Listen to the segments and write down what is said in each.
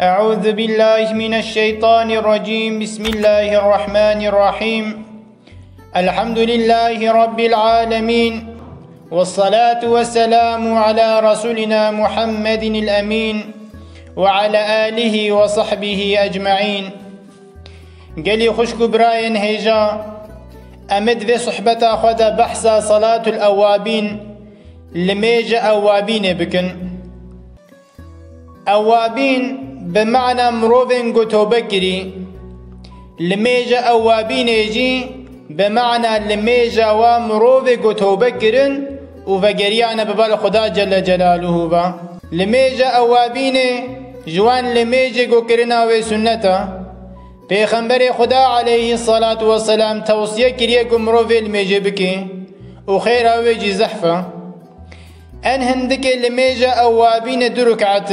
أعوذ بالله من الشيطان الرجيم. بسم الله الرحمن الرحيم. الحمد لله رب العالمين، والصلاة والسلام على رسولنا محمد الأمين وعلى آله وصحبه أجمعين. قالي خشك براين هيجا أمد في صحبة خدا بحث صلاة الأوابين لميجا أوابين بكن. أوابين بمعنى مروفين قطو بكري، لميجا أوابين يجي بمعنى لميجا ومروفي قطو بكرن وفقريانا ببال خدا جل جلاله با. لميجا أوابين جوان لميجا قكرنا وسنتا پیغمبر خدا عليه الصلاة والسلام توصيه كريكم مروفي لميجا بكي وخير اويجي زحفة ان هندك لميجا أوابين دركعة،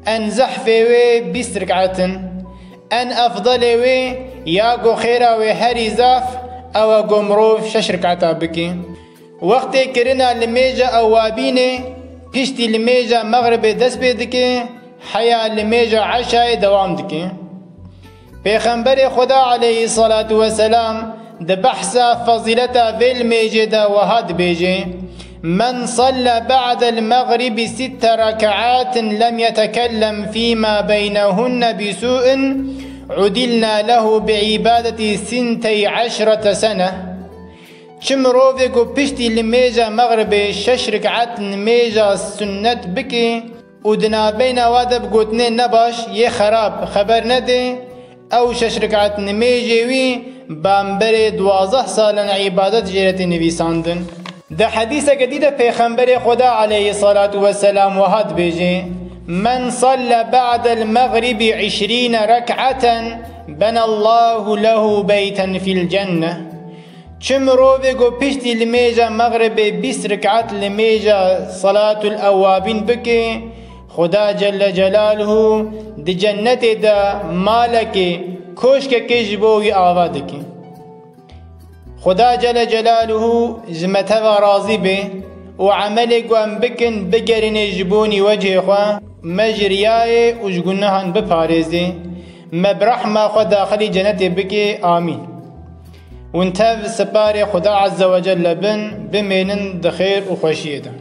ان زحفه وي 20 ركعة، ان افضل وي ياغو خيرا وي هري زاف او قمروف 6 ركعة بكي. وقت كرنا لميجا أوابين پشتی لميجا مغرب دست بيدكي حيا لميجا عشاء دوام دكي. پیغمبر خدا عليه الصلاة والسلام ده بحث فضيلتا في الميجا وهاد بيجي: من صلى بعد المغرب 6 ركعات لم يتكلم فيما بينهن بسوء عدلنا له بعبادة 12 سنة. چم روفي کو پشتی لميجا مغرب 6 ركعات نميجا سنت بكي ودنا بين وادب قوتني نباش يه خراب خبر نده او 6 ركعات نميجي وي بامبر 12 سالن عبادت جيرت نويساندن. ده حديثة جديدة پیغمبر خدا عليه الصلاة والسلام وهاد بيجي: من صلى بعد المغرب 20 ركعة بنى الله له بيتا في الجنة. چم روفي قو پشتی لميجا مغرب 20 ركعات لميجا صلاة الأوابين بكي خدا جل جلاله دي جنت دا مالك كوشك كجبوي آوادك. خدا جل جلاله زمتها راضي به وعملك وان بكن بقرن جبوني وجه خوا مجرياي وجقنهن بپاريزي مبرحمة خدا خلي جنت بكي آمين. وانتهى سباري خدا عز وجل بمينن دخير وخوشيده.